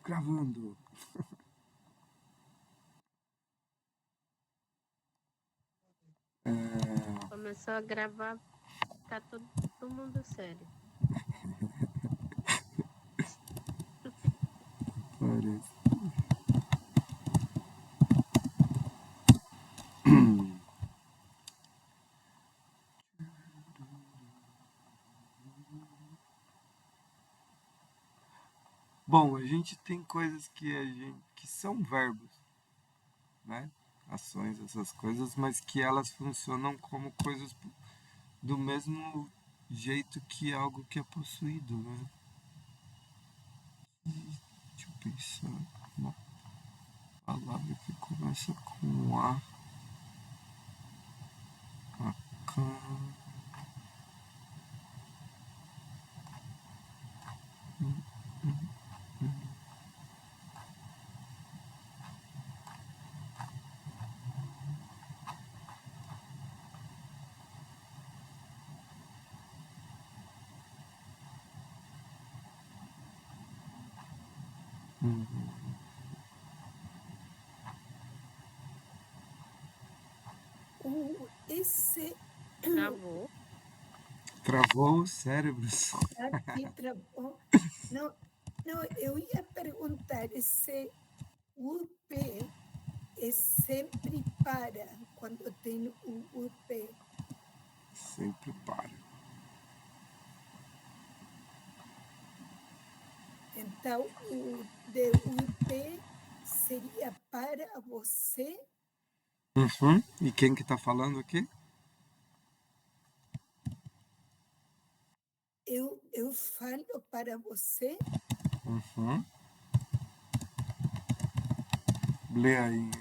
Gravando. Começou a gravar, tá todo mundo sério. Parece. Bom, a gente tem coisas que são verbos, né? Ações, essas coisas, mas que elas funcionam como coisas do mesmo jeito que algo que é possuído, né? Deixa eu pensar. Uma palavra que começa com A. Acan. Esse Travou. Travou os cérebros. aqui travou. Não, eu ia perguntar se o P é sempre para quando tem o UP. Sempre para. Então, o DUP seria para você? Uhum. E quem que tá falando aqui? Eu falo para você? Uhum. Lê aí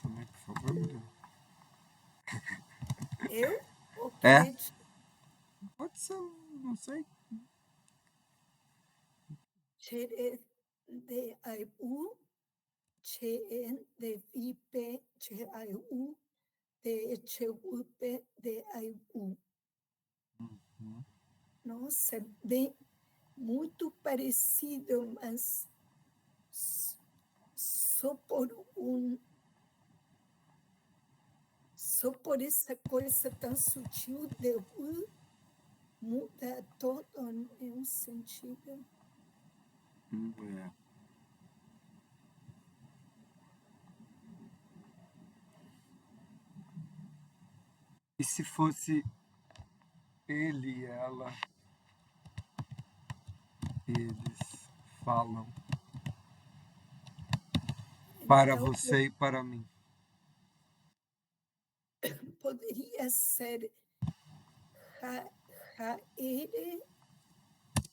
também, por favor, Maria. Eu? Ou É, querer pode ser, não sei. DAU, DIP, DAU, DUP, DAU. Nossa, bem, muito parecido, mas só por essa coisa tão sutil de muda todo em um sentido. É. E se fosse ele, ela, eles falam para Então, você e para mim? poderia ser Haere,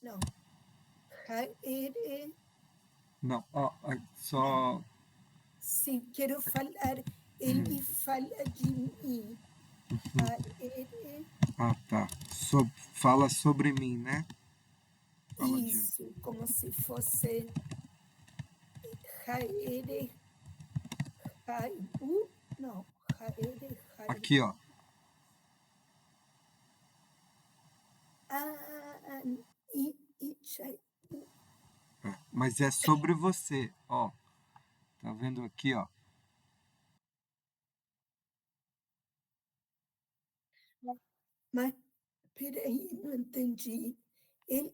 não, Haere, Não, ó, só. não. Se quero falar, ele fala de mim. Haere, Ah, tá. Fala sobre mim, né? Fala de. isso, como se fosse Haere, Haiu, não, Haere, Haiu. Aqui, ó. Ichai. Mas é sobre você, ó. Tá vendo aqui, ó? Mas, peraí, não entendi.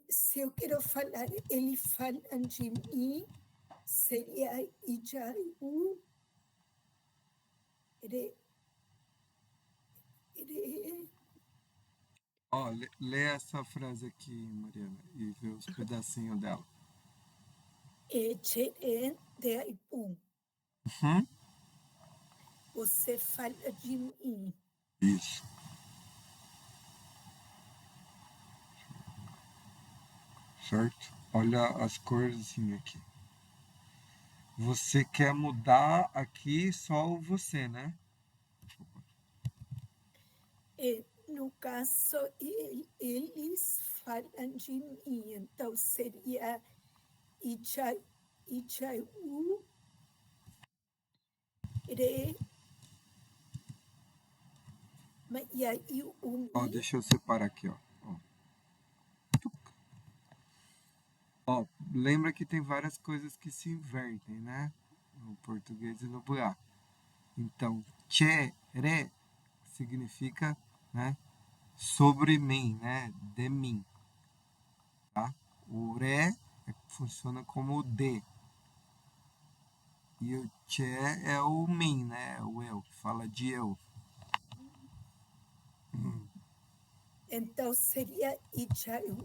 Se eu quero falar, ele fala de mim, seria Ijaiu. Ó, lê essa frase aqui, Mariana, e vê os pedacinhos dela. Echeren de Aipu. Uhum. Você fala de mim. Isso. Certo? Olha as corzinhas aqui. Você quer mudar aqui só o você, né? No caso, eles falam de mim, então seria Ijaiu, e aí o Ó, mi, deixa eu separar aqui, ó. Ó, lembra que tem várias coisas que se invertem, né? No português e no burá. Então, re significa, né, sobre mim, né? De mim, tá? O re funciona como o de. E o che é o mim, né? O eu, que fala de eu. Então seria Icharé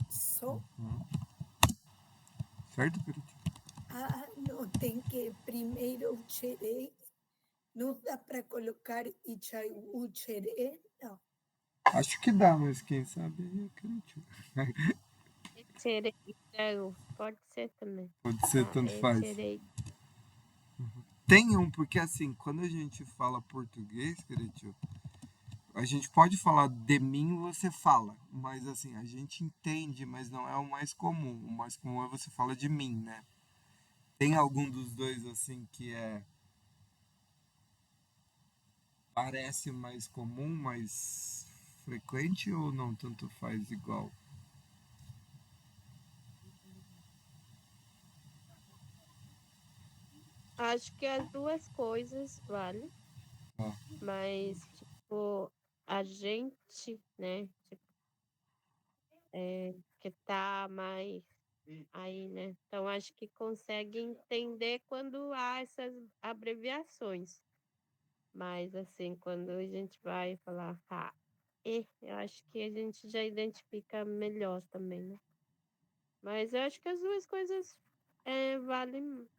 só. Certo, Curitiba? Ah, não, tem que primeiro o Cheré. Não dá para colocar Icharé, não. Acho que dá, mas quem sabe aí é Curitiba. Cherei, pode ser também. Pode ser, Ah, tanto faz. cherei. Tem um, porque assim, quando a gente fala português, Curitiba, a gente pode falar de mim, você fala, mas assim, a gente entende, mas não é o mais comum. O mais comum é você fala de mim, né? Tem algum dos dois assim que parece mais comum, mais frequente ou não tanto faz igual? Acho que as duas coisas vale, Ó, mas, tipo, a gente, né, tipo, que tá mais aí, né? Então, acho que consegue entender quando há essas abreviações. Mas, assim, quando a gente vai falar eu acho que a gente já identifica melhor também, né? Mas eu acho que as duas coisas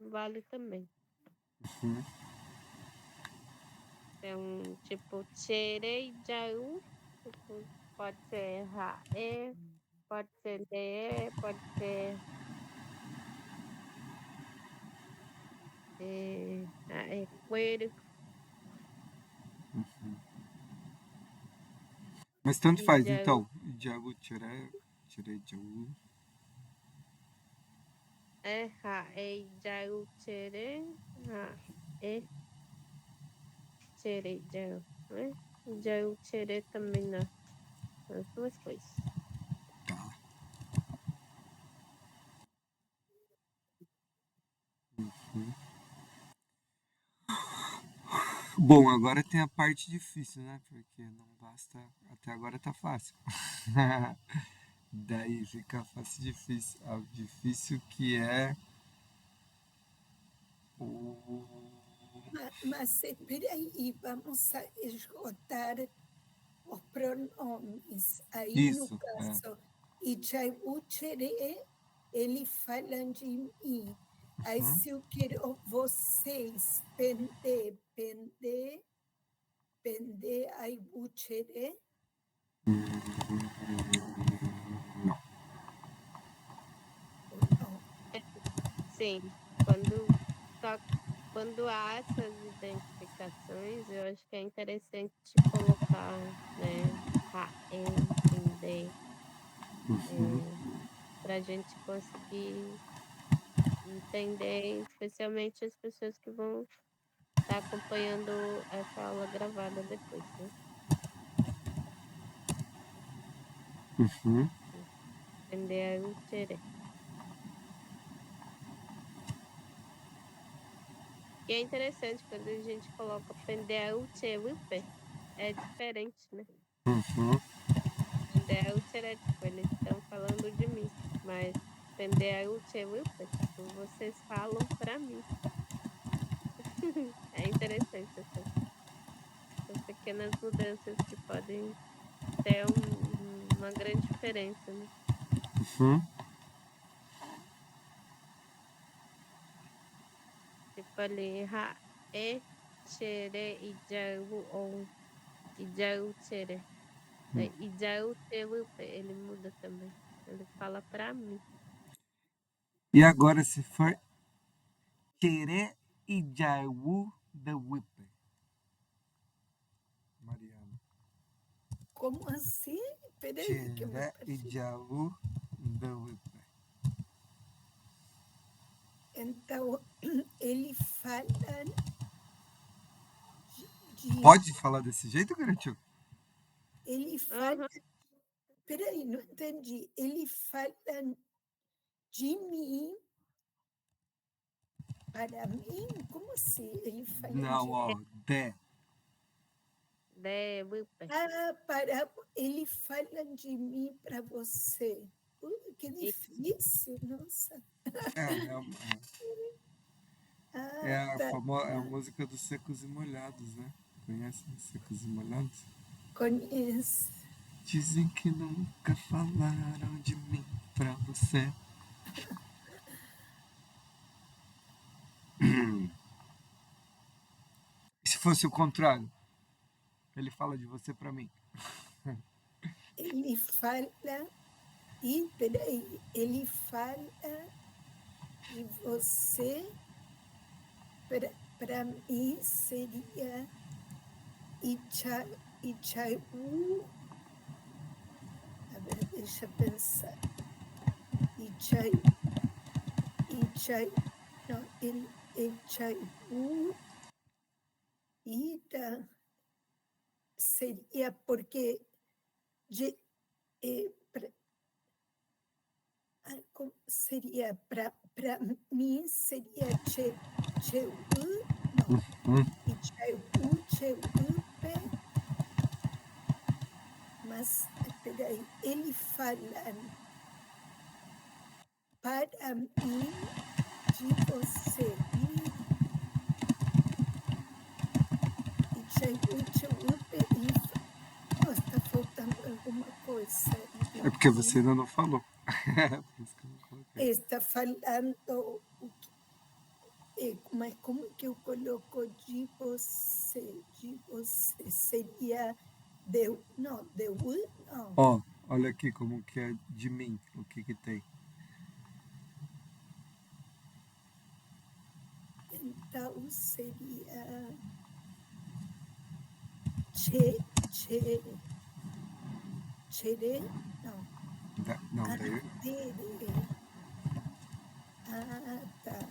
vale também. uhum. Então, tipo, tirei jaú, tipo, pode ser pode ser de, pode ser coelho Mas tanto e faz, jaú. então. Jagu tirei, tirei jagu. Jaú, tirei, é, tirei jaú, né? Jaú, tirei também nas duas coisas. Tá. Bom, agora tem a parte difícil, né? Porque não basta. Até agora tá fácil. Daí fica fácil e difícil. A difícil que é o. Mas espera aí, vamos a esgotar os pronomes. Aí, no Isso, é. caso, Icharé, ele fala de mim. Aí, Hum? se eu quero vocês, pender, aí, Bucheré, Não. ou não? Sim, quando, só quando há essas identificações, eu acho que é interessante colocar, né, entender, para a gente conseguir entender, especialmente as pessoas que vão estar acompanhando essa aula gravada depois, né? Uhum. Entender o tere. E é interessante quando a gente coloca pender o tere, é diferente, né? Uhum. Deuter é tipo, eles estão falando de mim, mas Deuter, tipo, vocês falam para mim. É interessante essas pequenas mudanças que podem ter uma grande diferença, né? Uhum. Tipo ali, chere, ou chere. Daí, ele muda também. Ele fala para mim. E agora, se for Tere e Jawu the Whipper, Mariana. Como assim? Espera aí, que eu me Tere e perdi. Jawu the Whipper. Então, ele fala de. Pode falar desse jeito, Garantiu? Ele fala. Aham. Peraí, não entendi. Ele fala de mim para mim? Como assim? Ele fala Não, de... ó, de. Ele fala de mim para você. Que difícil, nossa. É Tá. a música dos Secos e Molhados, né? Conhece Secos e Molhados? Conheço. Dizem que nunca falaram de mim pra você. E se fosse o contrário? Ele fala de você pra mim. Ele fala... peraí, ele fala de você, para mim seria Ichaiú. A ver, deixa eu pensar. Ichaiú. Não, Ichaiú. Ida seria porque como seria para mim seria Cheu, não, Cheupe, mas peraí, ele fala para mim de você e Cheupe, está faltando alguma coisa. É porque você ainda não falou. Por isso que eu não coloquei. Está falando o que? Mas como que eu coloco de você? De você seria Deus? Não, Deus não. Ó, olha aqui como que é de mim, o que que tem. Então seria Chere, não. Não, daí... Tere. Tá.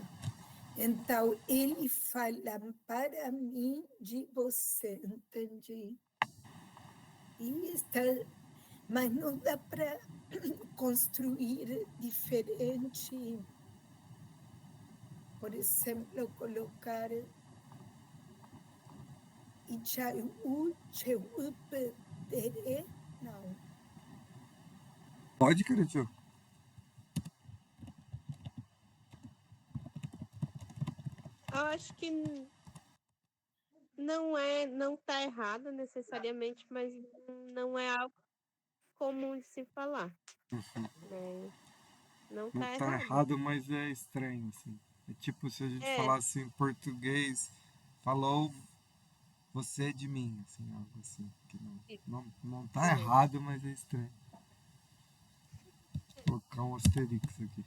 Então, ele fala para mim de você, entendi. E está, mas não dá para construir diferente. Por exemplo, colocar Ichaiú, Cheupe, Tere, não. Pode, Caretio? Eu acho que não está errado necessariamente, mas não é algo comum de se falar. Né? Não Não está tá errado. errado, mas é estranho, assim. É tipo se a gente É. falasse em português, falou você de mim, assim, algo assim. Que não tá errado, mas é estranho. Vou colocar um asterisco aqui.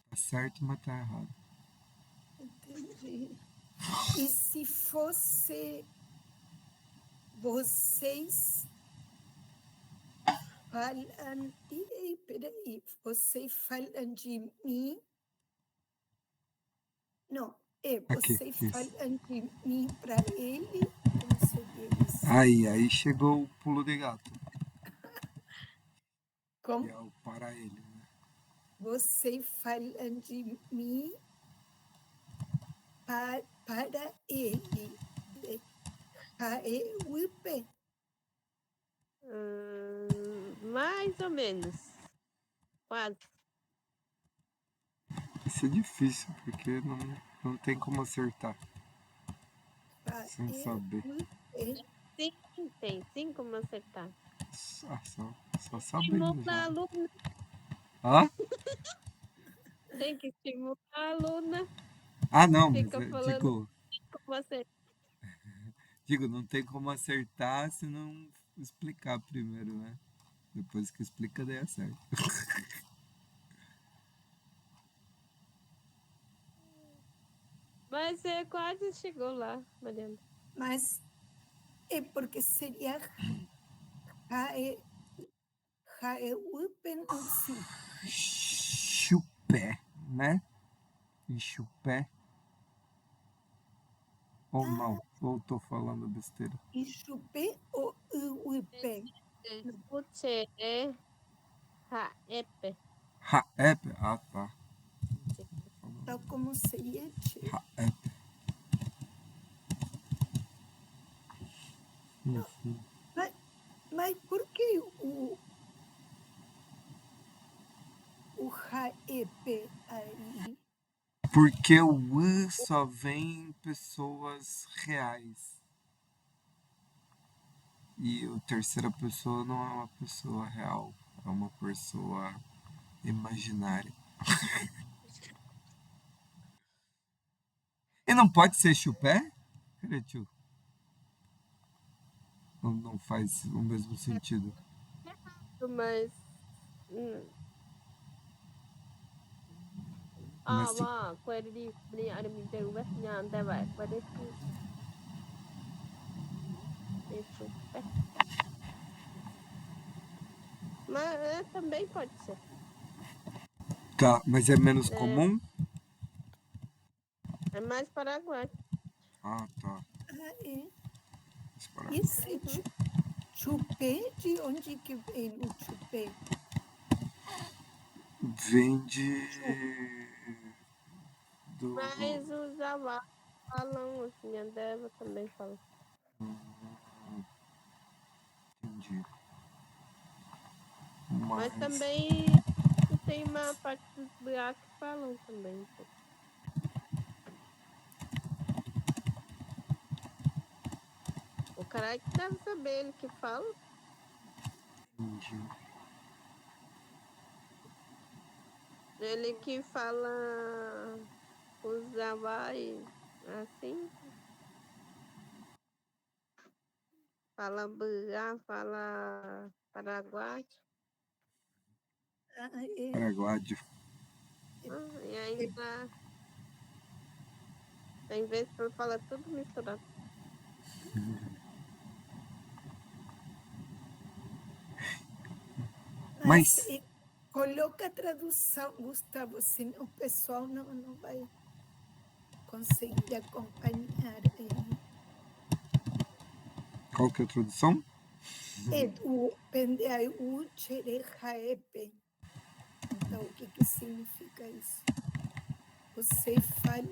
Tá certo, mas tá errado. Entendi. E se fosse vocês falam... Peraí, vocês falam de mim? Não, Aqui, vocês isso. falam de mim para ele? Como seria isso? Aí chegou o pulo de gato. Como? Que é o para ele, né? Vocês falam de mim para ele. Uipe. Mais ou menos. Quase. Isso é difícil, porque não tem como acertar. Sem saber. Sim, tem. Sim, como acertar. Só sabendo. Estimular a aluna. Hã? Tem que estimular a aluna. Ah, não, Fica mas falando como acertar. digo, não tem como acertar se não explicar primeiro, né? Depois que explica, daí acerta. Mas você quase chegou lá, Mariana. Mas é porque seria uipe, não sei. Chupé, né? E chupé. Ou não? Ou tô falando besteira? E chupé ou uipe? Uche é raepe. Raep? Ah, tá. Tal como seria, tipo. Raep. Mas por que o Raep aí? Porque o U só vem em pessoas reais. E a terceira pessoa não é uma pessoa real, é uma pessoa imaginária. E não pode ser chupé? Cadê, tio? Não faz o mesmo sentido. Mas. hum, Mas se query beli ada minta webnya anda vai pada tu mas também pode ser, tá, mas é menos né? comum? É mais Paraguai. Ah, tá. Ah, é. Espera. Esse Uhum. chupé, de onde que vem o chupé? Vem de. Do. Mas os avós falam assim, a Deva também fala. Entendi. Mas Mas. também tem uma parte dos BA que falam também. O cara que deve saber, ele que fala. Entendi. Ele que fala os avós assim, fala BA, fala Paraguai. Ah, é. Paraguádio. E ainda, tem vezes que ele fala tudo misturado. Mas Mas. coloca a tradução, Gustavo, senão o pessoal não vai conseguir acompanhar. Qual que é a tradução? O pendeai o Cherejaepe. Então, o que significa isso? Você fala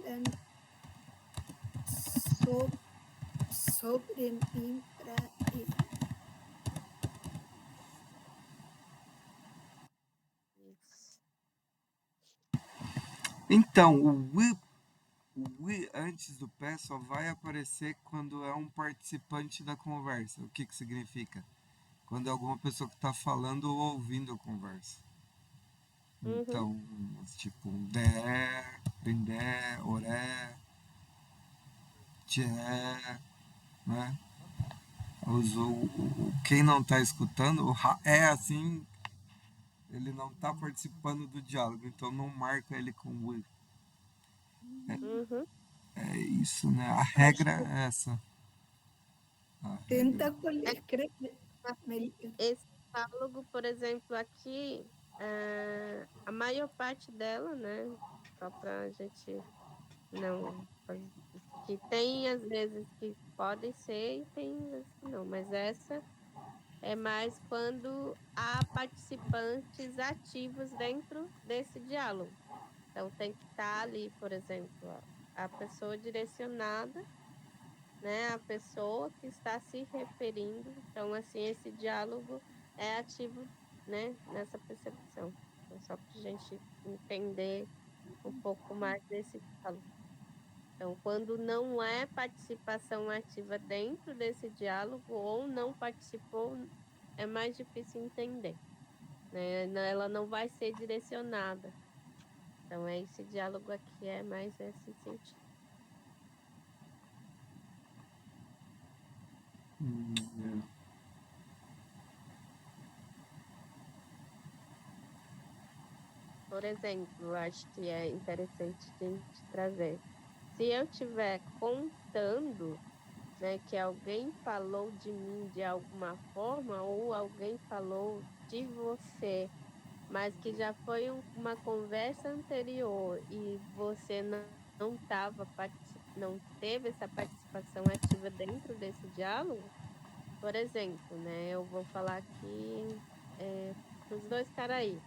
sobre mim para ele. Isso. Então, o I antes do pé só vai aparecer quando é um participante da conversa. O que significa? Quando é alguma pessoa que está falando ou ouvindo a conversa. Uhum. Então, tipo, um dé, pendé, oré, tché, né? Quem não está escutando, é assim, ele não está participando do diálogo, então não marca ele com o I. Uhum. É isso, né? A Acho regra que é essa. A regra. tenta escrever melhor. Esse diálogo, por exemplo, aqui, a maior parte dela, né? Só para a gente não. Que tem às vezes que podem ser e tem vezes que não, mas essa é mais quando há participantes ativos dentro desse diálogo. Então tem que estar ali, por exemplo, a pessoa direcionada, né? A pessoa que está se referindo. Então, assim, esse diálogo é ativo, né? Nessa percepção. Então, só para a gente entender um pouco mais desse diálogo. Então, quando não é participação ativa dentro desse diálogo ou não participou, é mais difícil entender, né? Ela não vai ser direcionada. Então, esse diálogo aqui é mais esse sentido. É. Por exemplo, acho que é interessante a gente trazer. Se eu estiver contando, né, que alguém falou de mim de alguma forma, ou alguém falou de você, mas que já foi uma conversa anterior e você não tava, não teve essa participação ativa dentro desse diálogo, por exemplo, né, eu vou falar aqui para os dois caras aí.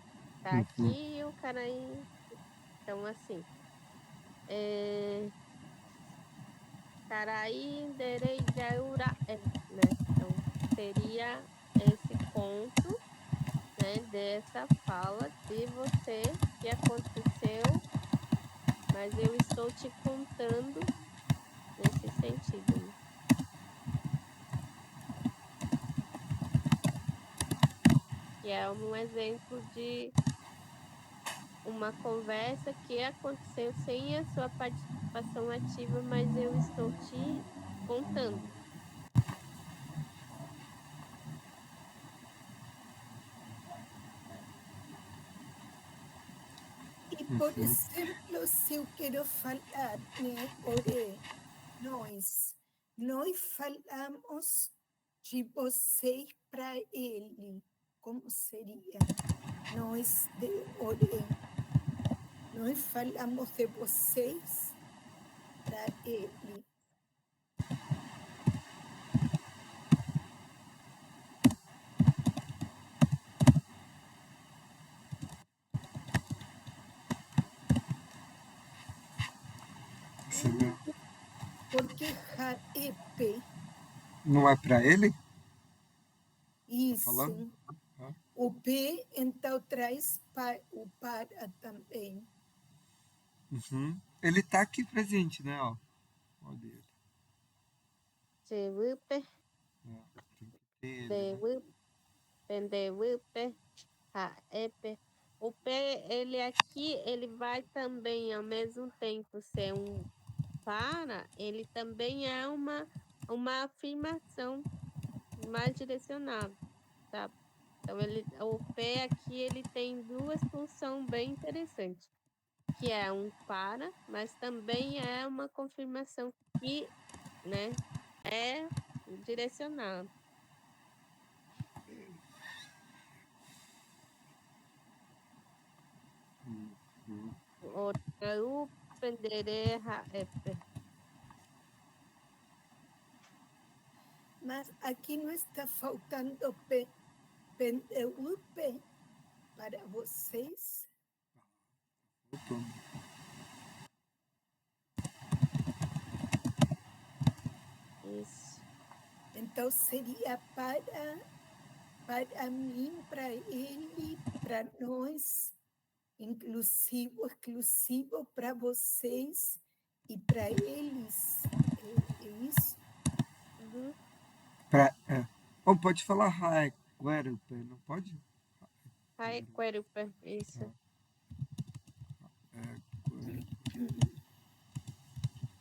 tá aqui e o cara aí. Então, assim, Caraí, Derei, Jaura, né? Então, seria esse conto, né, dessa fala de você que aconteceu, mas eu estou te contando nesse sentido, né? Que é um exemplo de uma conversa que aconteceu sem a sua participação ativa, mas eu estou te contando. E, por exemplo, se eu quero falar, né, nós falamos de vocês para ele, como seria? Nós de ore, nós falamos de vocês para ele. Seria- Porque Jaepe, Não é pra ele? isso, falando? o P, então traz o para também. Uhum. Ele tá aqui presente, né? Ó. Olha ele. Chewupe, Tem que ter ele, né? dewupe, pendewupe, haepe. O P, ele aqui, ele vai também, ao mesmo tempo, ser um para, ele também é uma afirmação mais direcionada, tá? Então, o P aqui, ele tem duas funções bem interessantes, que é um para, mas também é uma confirmação que, né, é direcionada. Uhum. Outra, o pendereja é Mas aqui não está faltando pendeupe para vocês. Voltou. isso. Então seria para mim, para ele, para nós, inclusivo, exclusivo para vocês e para eles. É isso? Uhum. Oh, pode falar Guerupe, não pode? Aí, querupa, isso.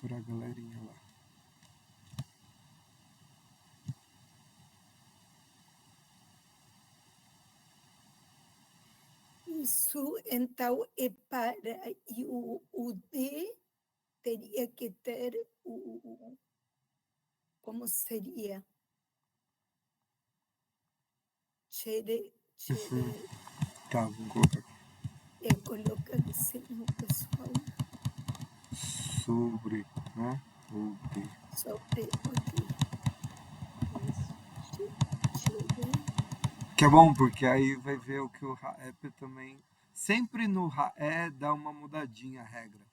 Pra galerinha lá. Isso, então, é para. E o D teria que ter como seria? Chere, Tá, vamos colocar aqui. coloca assim o pessoal Sobre, né? O D. sobre o D. Isso. Chere. Que é bom, porque aí vai ver o que o Raep também. Sempre no Raé dá uma mudadinha a regra.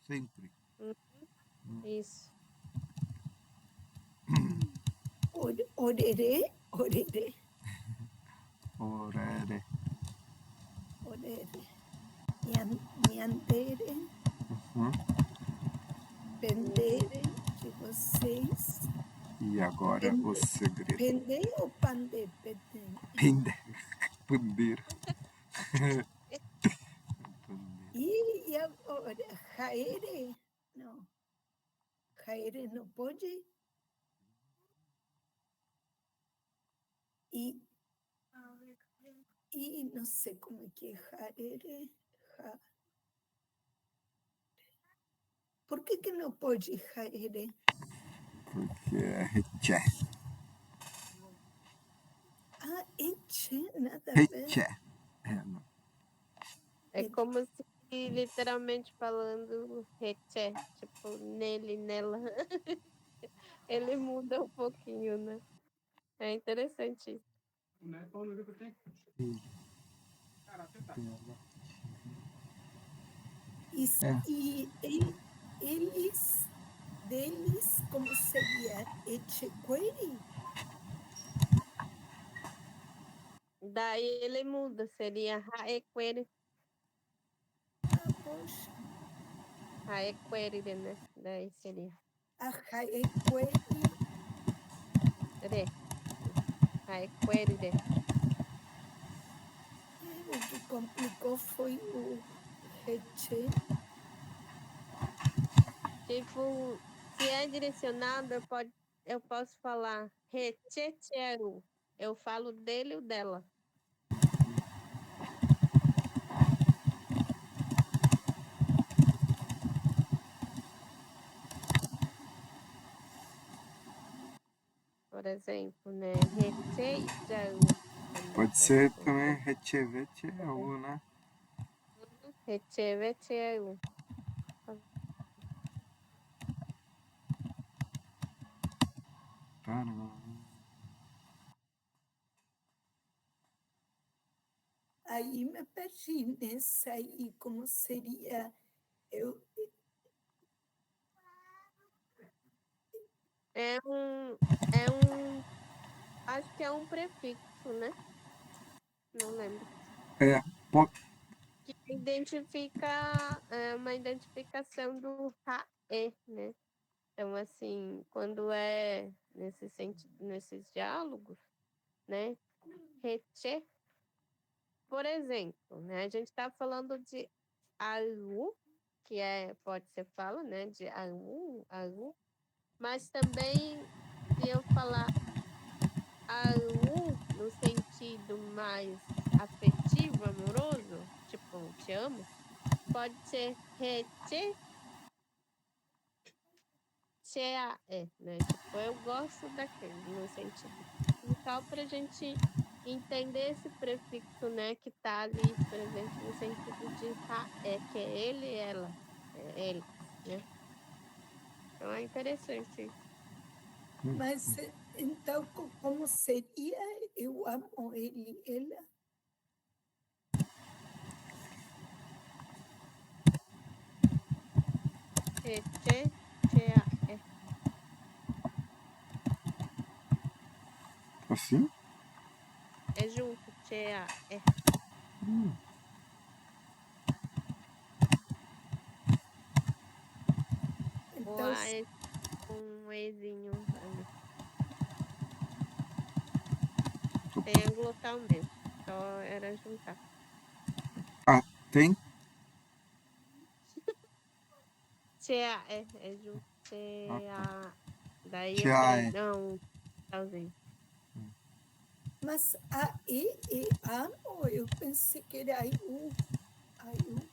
Sempre. Isso. Orere, orere, Orere. orere. Miandere, Uhum. pendere de vocês. E agora o segredo. Pende ou pande? Pende. Pandeiro. E agora, Jaere? Não. Jaere não pode? E não sei como é que é Jaere. Por que não pode Jaere? Porque é Reché. Eche, nada a ver. Reché. Não. É como se, literalmente falando, reche, tipo, nele, nela. Ele muda um pouquinho, né? É interessante isso. Eles, deles, como seria? Echequeri? Daí ele muda, seria Haequere, Ah, poxa. Haequere, né? Daí seria Ajaequeri. Re. Haequere. O que complicou foi o reche. Tipo, se é direcionado, eu posso falar Rechecheru. Eu falo dele ou dela. Por exemplo, né? Rechecheru. Também Pode ser ser. também Rechevete é o, né? Rechecheru. Caramba. Aí me perdi nessa aí, como seria? Eu, É um, acho que é um prefixo, né? Não lembro. É, po- Que identifica, é uma identificação do Rae, né? Então, assim, quando é nesse sentido, nesses diálogos, né? Reche, por exemplo, né? A gente está falando de alu, que é, pode ser fala, né? De alu, mas também, se eu falar alu no sentido mais afetivo, amoroso, tipo, te amo, pode ser reche, né? Tipo, eu gosto daquele, no sentido musical, para a gente entender esse prefixo, né, que tá ali presente no sentido de que é ele e ela, é eles, né? Então é interessante isso. mas então, como seria? Eu amo ele, ela. Che, che, assim? é junto, che, o Então, A é um Ezinho ali. Tem anglotal mesmo, só era juntar. Ah, tem? Che, é junto, Ah, che, tá. daí eu Tia falei, é. não, talzinho. mas a e amo, eu pensei que era eu. Eu.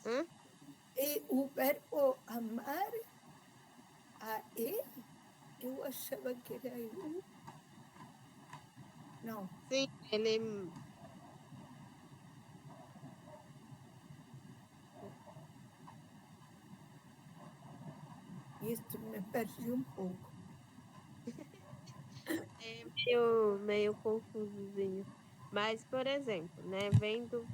Hã? E o verbo amar, a e, eu achava que era eu. Não, Sim, ele. isso me perdi um pouco. É meio confusozinho. Mas, por exemplo, né, vendo,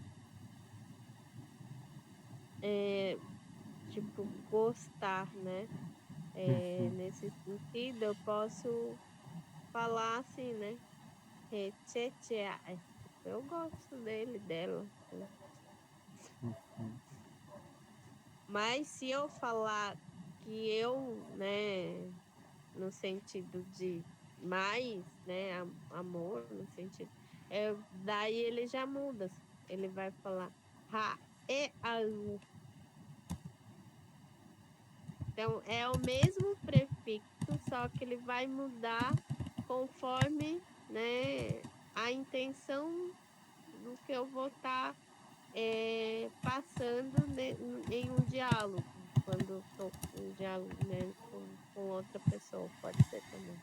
tipo, gostar, né? Nesse sentido, eu posso falar assim, né? Rechechear. Tipo, eu gosto dele, dela. Né? Mas se eu falar que eu, né, no sentido de mais, né, amor, no sentido, daí ele já muda. Ele vai falar ha e alu. Então é o mesmo prefixo, só que ele vai mudar conforme, né, a intenção do que eu vou estar passando em um diálogo, quando estou em diálogo, né, com outra pessoa, pode ser também.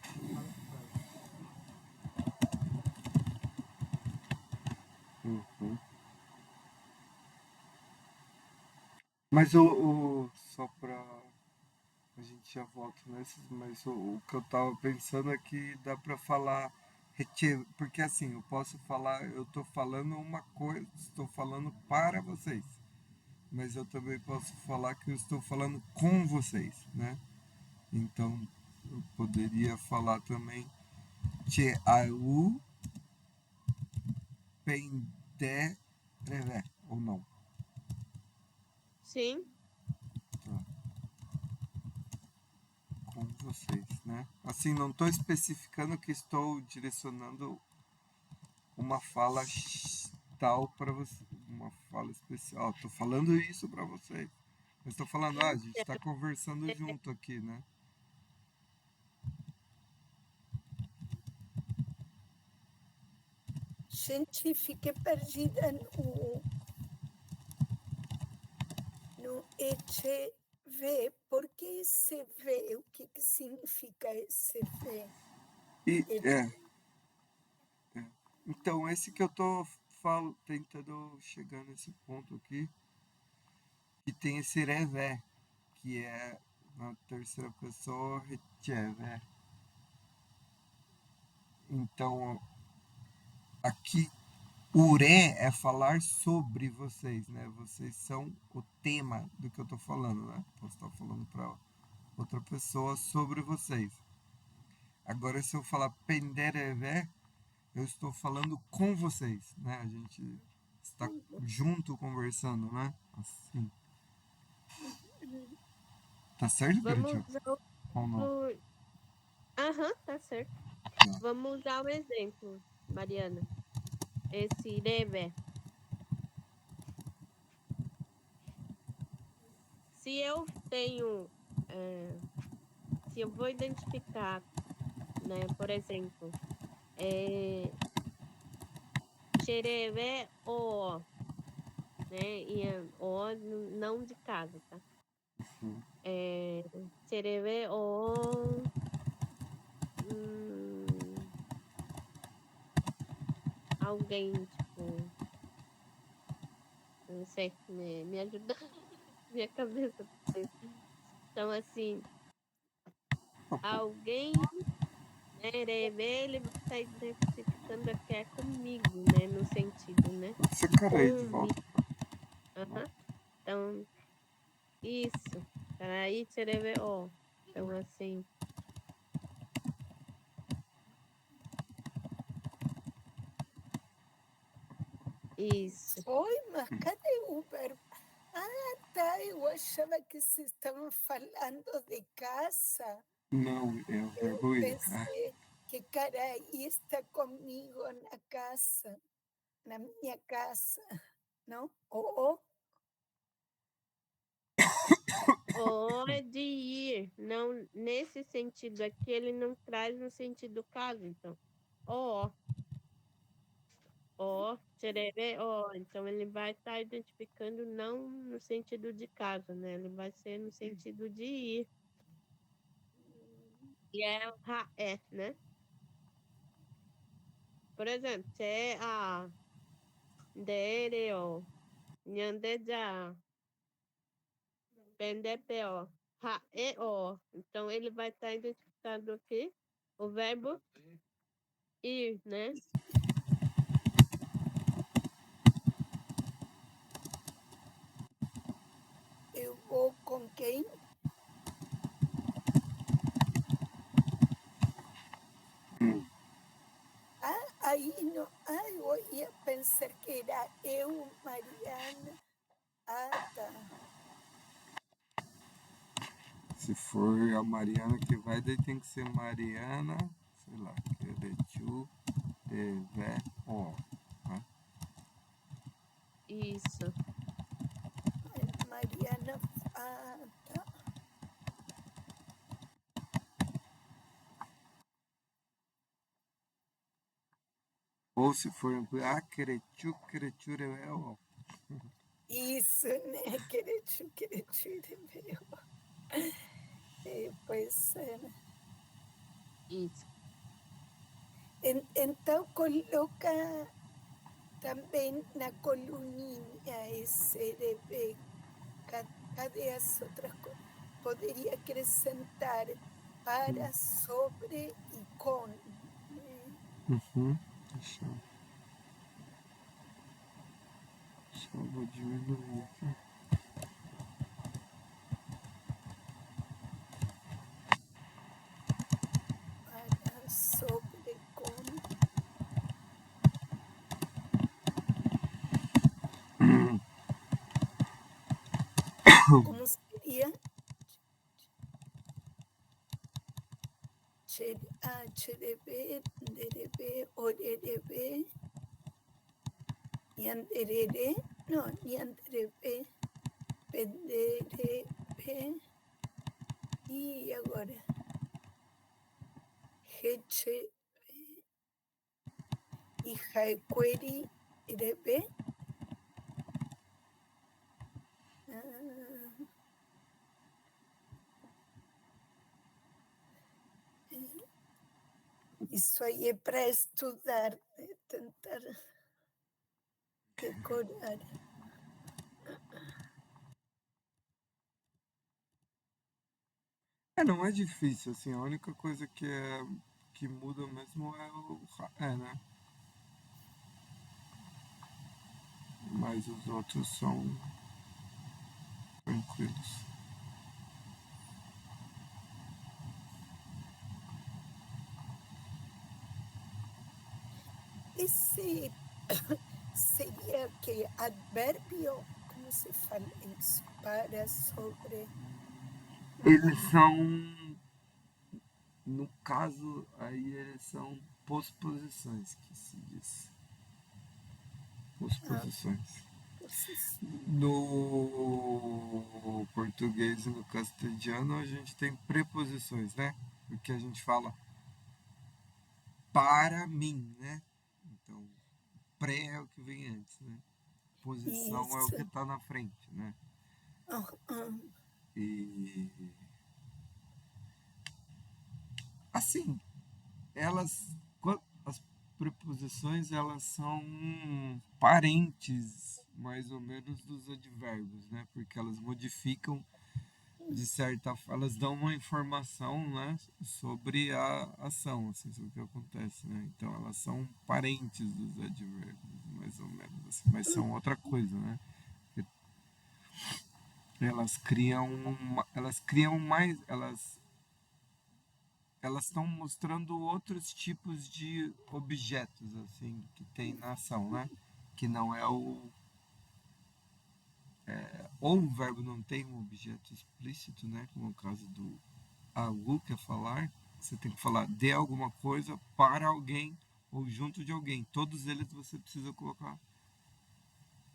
Uhum. Mas só pra. A gente já volta nesses, mas o que eu tava pensando é que dá pra falar Porque assim, eu posso falar, eu estou falando uma coisa, estou falando para vocês, mas eu também posso falar que eu estou falando com vocês, né? Então, eu poderia falar também Che au pende ou não. Sim, Tá, com vocês, né? Assim, não estou especificando que estou direcionando uma fala tal para você, uma fala especial. Estou falando isso para vocês. Eu estou falando, a gente está conversando junto aqui, né? Gente, fiquei perdida no ECV. Por que esse V? O que significa esse V? E então esse que eu estou tentando chegar nesse ponto aqui, que tem esse revé, que é na terceira pessoa retiver. Então aqui o re é falar sobre vocês, né? Vocês são o tema do que eu estou falando, né? Posso estar falando para outra pessoa sobre vocês. Agora, se eu falar pendereve, eu estou falando com vocês, né? A gente está junto conversando, né? Assim. Tá certo, vamos Cretinho? usar Ou não? Aham, tá certo. Vamos usar um exemplo, Mariana. Esse deve. Se eu tenho, se eu vou identificar, né, por exemplo, xereve o, né, e o não de casa, tá? Xereve o, alguém, tipo, não sei, me ajuda, minha cabeça. Então, assim, alguém, né, ele vai estar identificando que é comigo, né, no sentido, né? Pode ser cara aí de Comigo. volta. Aham. Então, isso. Aí, xereve o. Então, assim, isso. Oi, mas cadê o verbo? Ah, tá. Eu achava que vocês estavam falando de casa. Não, é o Eu verbo ir. pensei que Caraí está comigo na casa, na minha casa, não? O é de ir. Não, nesse sentido aqui, ele não traz no sentido caso. Então, o, xereve o. Então, ele vai estar identificando não no sentido de caso, né? Ele vai ser no sentido de ir. E é é, né? Por exemplo, se a dereo, nyandeja, pendepeo, o. Então, ele vai estar identificando aqui o verbo ir, né? Eu vou com quem? Ah, aí não. Ah, eu ia pensar que era eu, Mariana. Ah, tá. Se for a Mariana que vai, daí tem que ser Mariana, sei lá, Cretiu, Teve, ó. Né? Isso. Mariana. Ah, tá. Ou se for Cretiu, é ó. Isso, né? Querechu, meu. Pois é. Isso. Então, coloca também na coluninha SDB. Cadê as outras coisas? Poderia acrescentar para, sobre e com. Né? Uhum. Deixa eu vou diminuir aqui. Para sobre como seria? HDB, DDB, ODDB, Nyanderebe, no, Nyanderebe, PDDB, e agora? HB, e Haiqueri, DB. Isso aí é para estudar, tentar decorar. Não é difícil, assim, a única coisa que muda mesmo é né? Mas os outros são tranquilos. Esse seria que advérbio, como se fala isso? Para, sobre. Eles são, no caso, aí eles são posposições, que se diz. Posposições. No português e no castelhano a gente tem preposições, né? Porque a gente fala para mim, né? Então, pré é o que vem antes, né? Posição é o que Isso. está na frente, né? E assim, as preposições elas são parentes mais ou menos dos advérbios, né? Porque elas modificam de certa forma, elas dão uma informação, né, sobre a ação, assim, sobre o que acontece, né? Então elas são parentes dos advérbios, mais ou menos, assim, mas são outra coisa, né? Elas criam mais, elas estão mostrando outros tipos de objetos, assim, que tem na ação, né? Que não é ou o verbo não tem um objeto explícito, né? Como é o caso do algo, que é falar, você tem que falar de alguma coisa para alguém ou junto de alguém. Todos eles você precisa colocar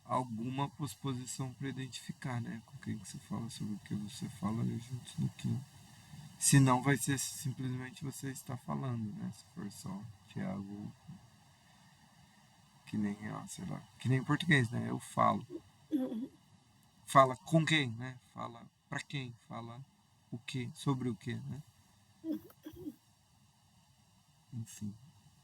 alguma posposição para identificar, né? Com quem que você fala, sobre o que você fala e junto do que. Senão vai ser simplesmente você está falando, né? Se for só Tiago, que nem, sei lá, que nem em português, né? Eu falo. Fala com quem, né? Fala para quem, fala o que, sobre o que, né? Enfim.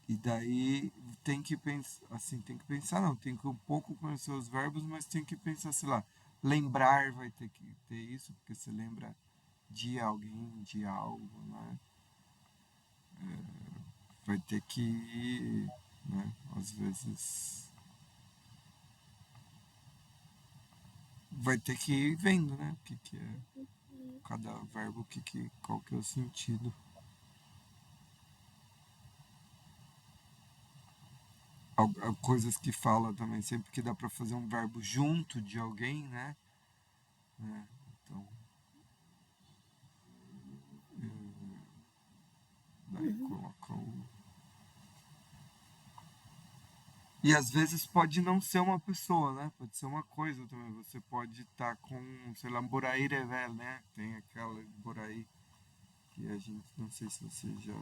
E daí tem que pensar não, tem que um pouco conhecer os verbos, mas tem que pensar, sei lá, lembrar vai ter que ter isso, porque você lembra de alguém, de algo, né? Vai ter que, né, às vezes vai ter que ir vendo, né, o que é cada verbo, qual que é o sentido. Coisas que fala também, sempre que dá para fazer um verbo junto de alguém, né? Então, daí coloca o. E às vezes pode não ser uma pessoa, né? Pode ser uma coisa também. Você pode estar com, sei lá, Boraí Revel, né? Tem aquela Boraí que a gente, não sei se você já,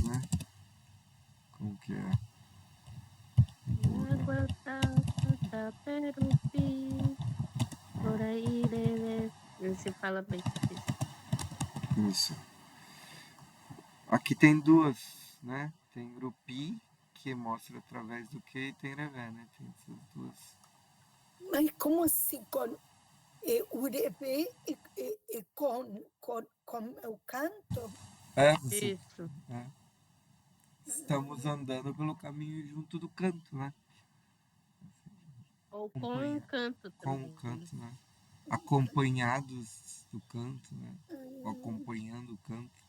né? Como que é? Água tá perupi, por aí deve. Não se fala bem disso. Isso. Aqui tem duas, né? Tem Grupi, que mostra através do que, e tem Revel, né? Tem essas duas. Mas como assim com Urebe e com o canto? Você, Isso. é, estamos andando pelo caminho junto do canto, né? Ou com um canto Com também, o canto, né? Acompanhados do canto, né? Ou acompanhando o canto.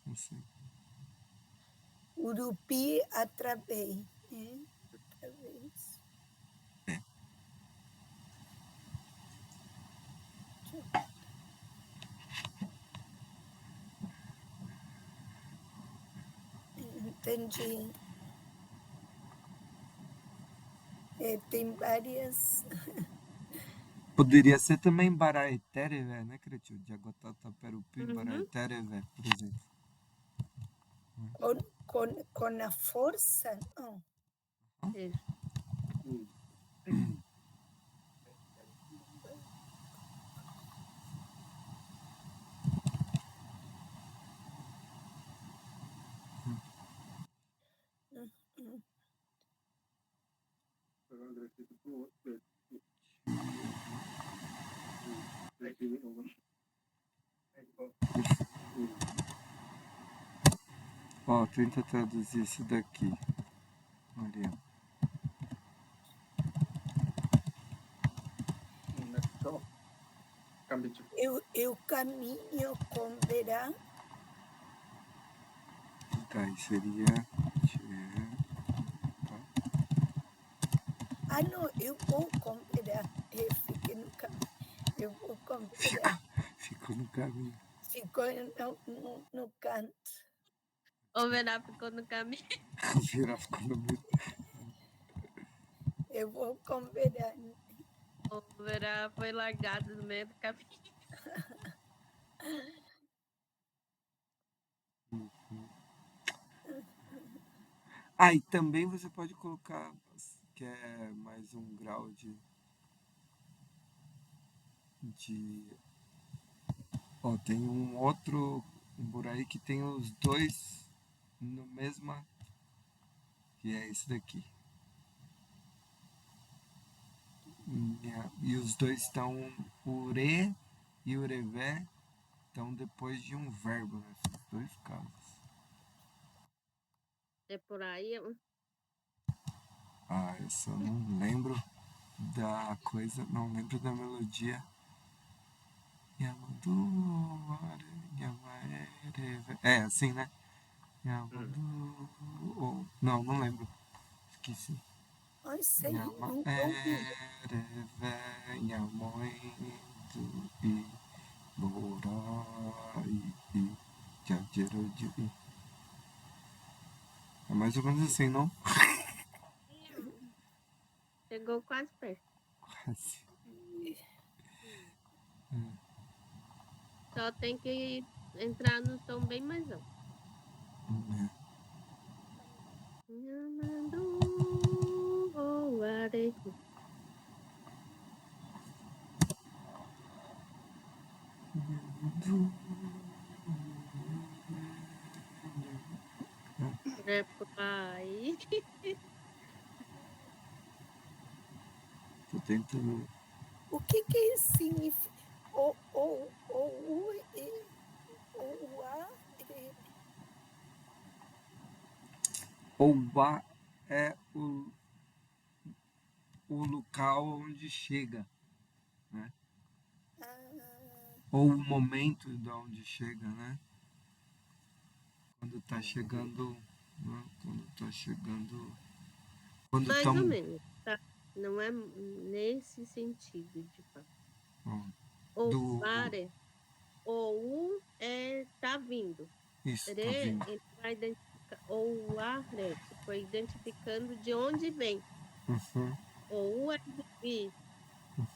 Não sei. Urupi através, né? Através. Entendi. Tem várias. Poderia ser também Baraetereve, né, Cretil? Jagotata Perupi, Uhum. Baraetereve, por exemplo. Com a força? Não. Isso. Ó, tenta traduzir isso daqui, Maria. Eu caminho com verá. Tá, aí seria. Ah, não, eu vou com verá. Fiquei no caminho. Eu vou com verá. Ficou no caminho. Ficou no canto. O Verá ficou no caminho. O Verá ficou no meio. Eu vou com verá. O Verá foi largado no meio do caminho. Ah, e também você pode colocar, que é mais um grau de... Ó, tem um outro buraí que tem os dois no mesma, que é esse daqui. E os dois estão, o re e o revé, estão depois de um verbo, nesses dois casos. É por aí. Ah, eu só não lembro da coisa, não lembro da melodia. É assim, né? Não, não lembro. Esqueci. Ai, sei, nunca ouvi. É mais ou menos assim, não? Chegou quase perto. Quase. Só tem que entrar no tom bem mais alto. É por aí. Tô tentando. O que significa? Ouá é o local onde chega, né? Ou o momento de onde chega, né? Quando tá chegando, né? Quando tá chegando, quando Mais ou estão, menos, tá? Não é nesse sentido, de fato. O do, pare, o U é tá vindo. isso, tá Re, vindo. ele vai identificar, ou o arre, tipo, identificando de onde vem. Uhum. O U é de vir.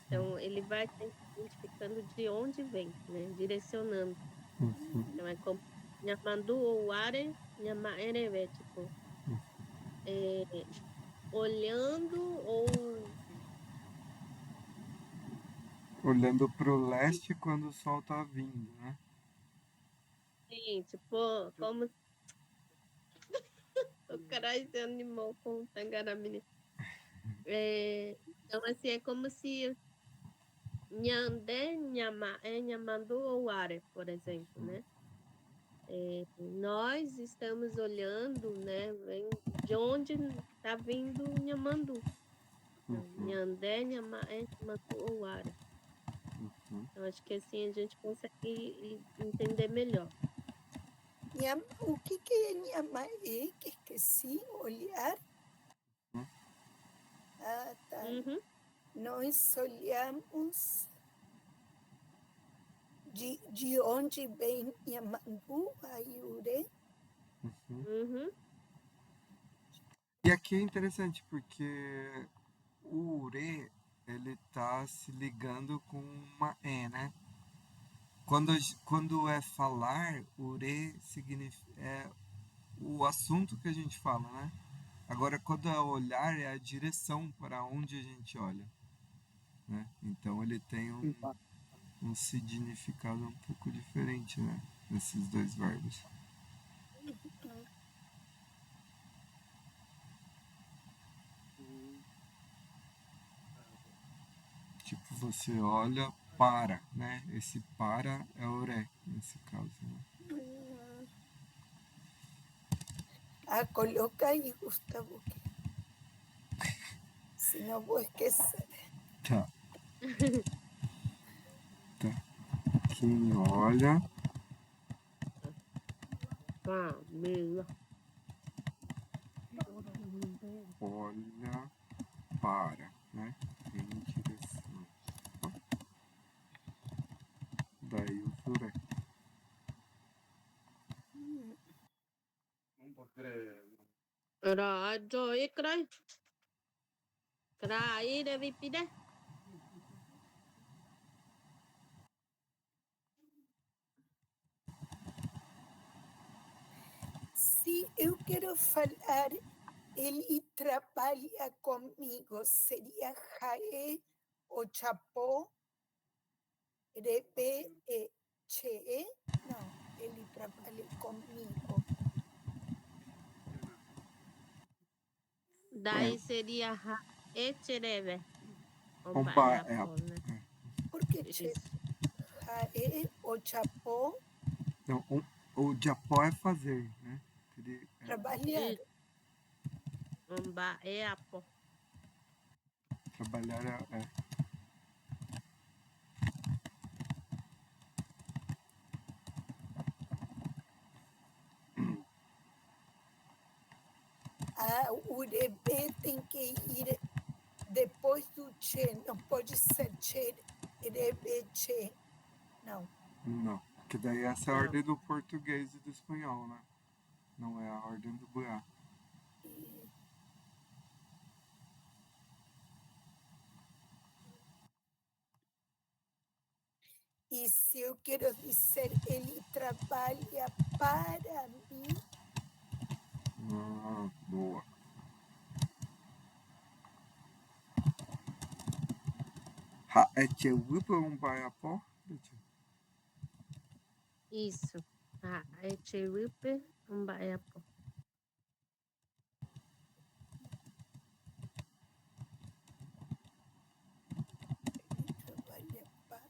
Então, ele vai estar identificando de onde vem, né? Direcionando. Então, é como Nhamandu ou are, Nhamaereve, tipo, olhando ou Olhando pro leste quando o sol tá vindo, né? sim, tipo, como o cara se animou com o Tangaramini. Então, assim, é como se Nhande, Nhamandu ou are, por exemplo, né? nós estamos olhando, né, vem de onde está vindo Nhamandu. Nhandé, Nhamaé, Macuara. Eu acho que assim a gente consegue entender melhor. O que é Nhamaé? Que esqueci, olhar. Ah, tá. Nós olhamos de onde vem Nhamandu, Ayure. E aqui é interessante porque o ure, ele tá se ligando com uma e, né? Quando é falar, ure significa é o assunto que a gente fala, né? Agora, quando é olhar, é a direção para onde a gente olha, né? Então, ele tem um significado um pouco diferente, né? Nesses dois verbos. Tipo, você olha para, né? Esse para é oré, nesse caso, né? Coloca aí, Gustavo, senão vou esquecer. Tá. Quem olha Família. olha para, né? Em direção. Daí o suré. Rajo ikrai. Krai de vipide. Se eu quero falar, ele trabalha comigo, seria Jae ou Chapó, Rebe e Che? Não, ele trabalha comigo. Daí seria echereve. Omba é Porque Che, Jae ou Chapó, Então, o japó é fazer, né? trabalhar. Omba é apo. Trabalhar é. O Rebe tem que ir depois do Che, não pode ser Che, Rebe, Che. Não. Não, porque daí essa é a ordem do português e do espanhol, né? Não é a ordem do buiá. E se eu quero dizer, ele trabalha para mim. Boa. Ha eche wipa baiapó? Isso. Echewipe, Omba é apo. Ele trabalha para.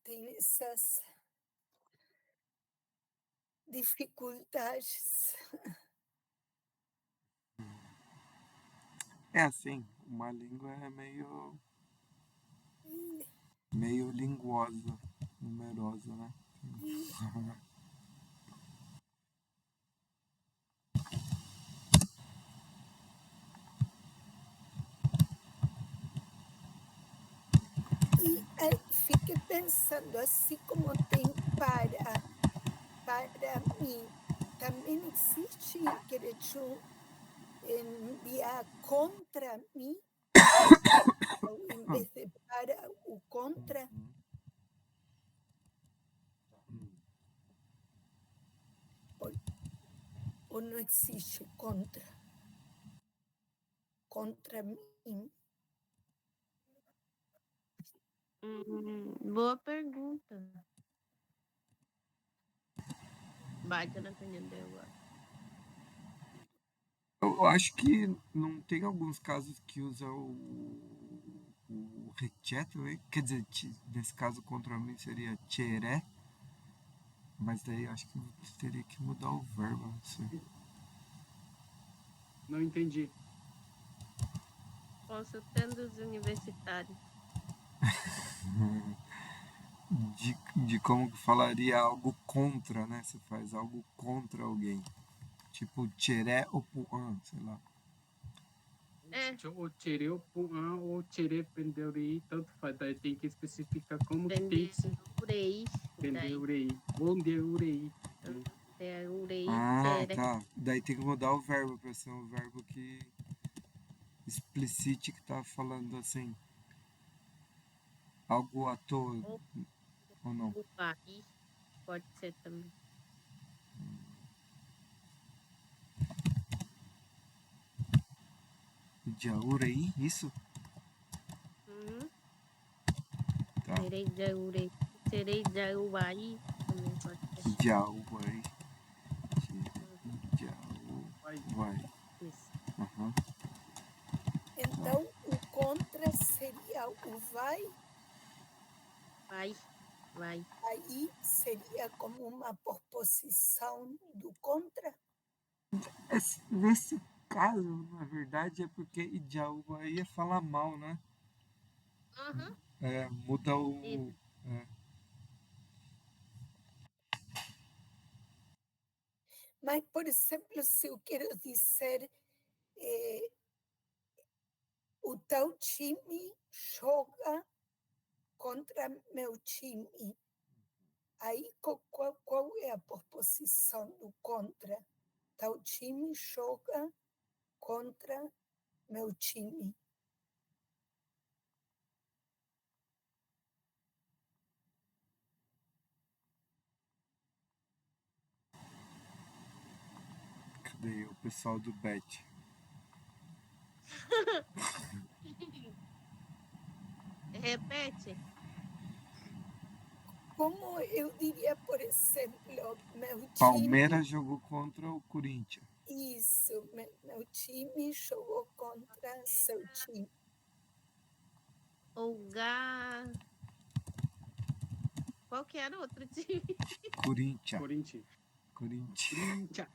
Tem essas dificuldades. É assim, uma língua é meio linguosa, numerosa, né? E fiquei pensando, assim como tem para mim, também existe querer enviar contra mim, ou em vez de para o contra. Ou não existe contra mim? Boa pergunta. Baita na canhão agora. Eu acho que não tem alguns casos que usa reché também. Quer dizer, nesse caso contra mim seria tcheré. Mas daí acho que teria que mudar o verbo, não sei. Não entendi. Consultando os universitários. De como que falaria algo contra, né? Você faz algo contra alguém. Tipo tcheré ou puan, sei lá. É, O tirei o puan ou tirei pendeuri, tanto faz. Daí tem que especificar como que tem que se urei. Daí, pendeurei. Bondeurei. Né? urei, Ah, tere. tá. Daí tem que mudar o verbo pra ser um verbo que explicite que tá falando assim. Algo à toa, ou não? Upai. Pode ser também. Jaurei, isso? Uhum. Tá. Terei de urei. Terei de uai. Também pode ser. Jauai. Vai. Jauai. Isso. Aham. Então, o contra seria o vai, Vai. Vai. aí seria como uma proposição do contra. Nesse caso, na verdade, é porque Jauai ia falar mal, né? Uhum. É, muda Isso. o. É. Mas, por exemplo, se eu quero dizer o teu time joga contra meu time, aí qual é a proposição do contra? Teu time joga contra meu time. Cadê o pessoal do Bet? Repete. Como eu diria, por exemplo, meu time. Palmeiras jogou contra o Corinthians. Isso, meu time jogou contra seu time. O Gá. Qual que era o outro time? Corinthians. Corinthians. Corinthians. Corinthians.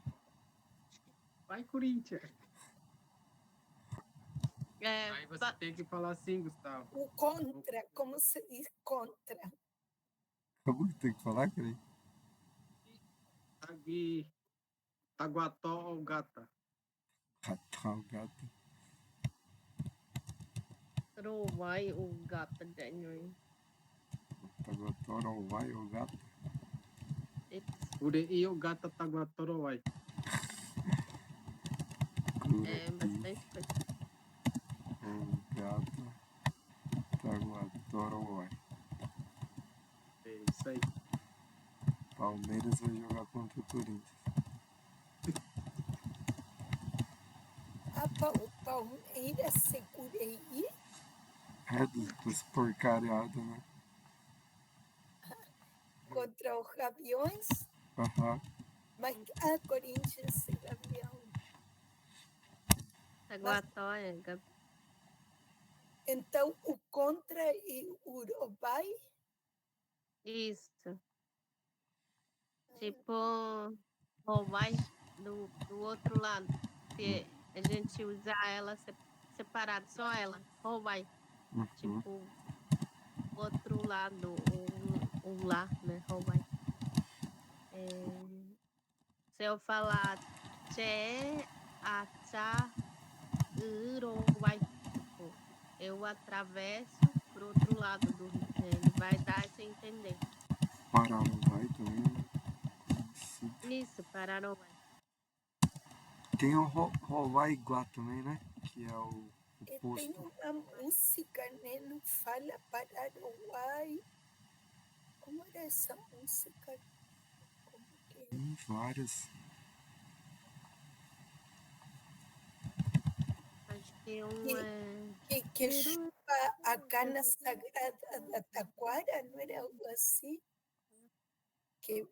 Vai, Corinthians. É, Aí você tem que falar assim, Gustavo. O contra, como se diz contra? Como que tem que falar, cara? Tagui. Taguató ou gata? Ratão, gato. Vai o gato ganhou. Taguatoro, vai, o gato. Urei o gata taguatoro vai. É bastante coisa. O gato. Taguatoro, vai. É isso aí. Palmeiras vai jogar contra o Corinthians. A Palmeiras segurei É dos porcariados, né? contra os Gaviões, Aham. mas a Corinthians e Gavião. Taguatóia. Então, o contra e o Uruguai, Isso. Tipo, vai do outro lado. Se a gente usar ela separado, só ela. Vai. Uhum. Tipo, outro lado, o lá, né? Vai. Se eu falar tchê, achá, vai. Tipo, eu atravesso pro outro lado do rio. Ele vai dar sem entender. Paraguai também, né? Isso, Paraná. Tem o Rovaiguá também, né? Que é o tem posto. uma música, né? Não fala Paraguai. Como era essa música? Como que é? Tem várias. Acho que um é. Que chupa a cana sagrada da taquara, não era algo assim? Que,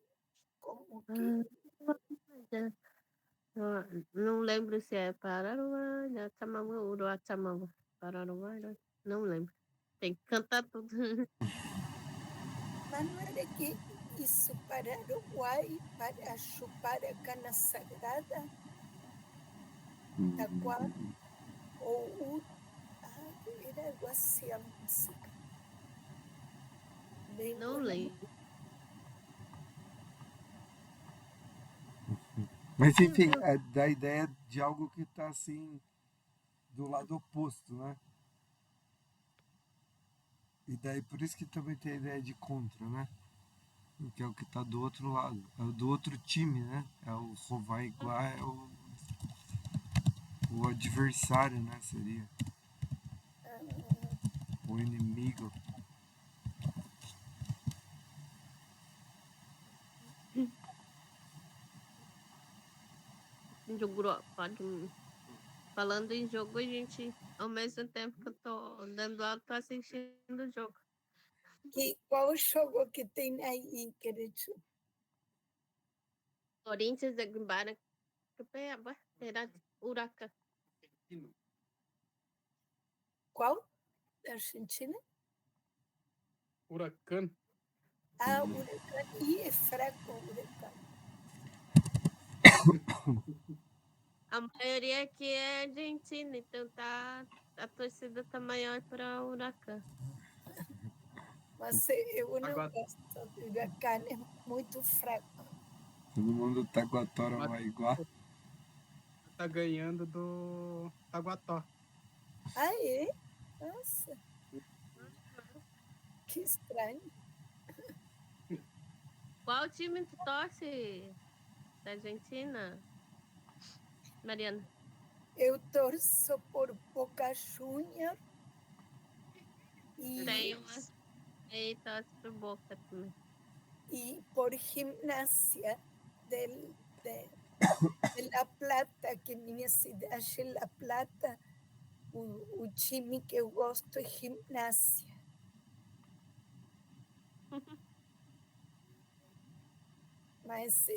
como que... Não lembro se é Paraná, Atamaua, Uruatamaua. Paraná, não lembro. tem que cantar tudo. Mas não era que isso para Uruguai, para chupar a cana sagrada, Taquá, ou era algo assim a música. Não lembro. Mas enfim, é da ideia de algo que está assim do lado oposto, né? E daí por isso que também tem a ideia de contra, né? Que é o que está do outro lado, é o do outro time, né? É o Rovaiguá, é o adversário, né? Seria o inimigo. Falando em jogo, a gente, ao mesmo tempo que eu tô dando aula, tô assistindo o jogo. Qual jogo que tem aí, querido? Corinthians de Guimbara, era Huracan. Qual? Da Argentina? Huracan. Huracan. E é fraco o Huracan. A maioria aqui é argentina, então a torcida tá maior para o Huracan. Mas eu não gosto do Huracan, é muito fraco. Todo mundo Taguatora vai igual. Tá ganhando do Taguató. É? Nossa, que estranho. Qual time tu torce da Argentina, Mariana? Eu torço por Boca Juniors Tem umas. E torce pro Boca também. e por Gimnasia de La Plata, que minha cidade é La Plata, o time que eu gosto é Gimnasia. Mas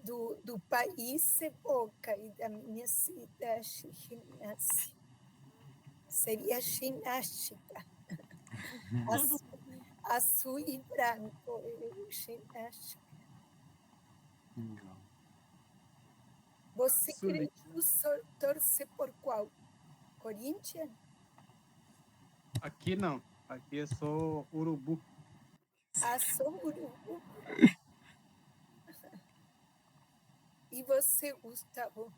do país é Boca e da minha cidade Gimnasia. Seria ginástica. Azul e branco, ginástica. Legal. Você torce por qual? Corinthians? Aqui não. Aqui eu sou urubu. Sou Urubu. E você, Gustavo?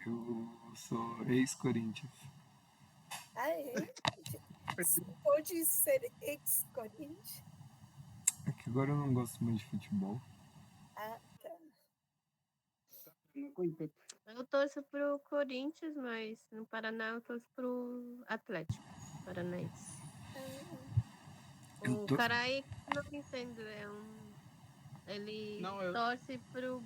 Eu sou ex-Corinthians. É? Pode ser ex-Corinthians? É que agora eu não gosto mais de futebol. Tá. Eu torço pro Corinthians, mas no Paraná eu torço pro Atlético Paranaense. O Carai, não entendo, ele torce pro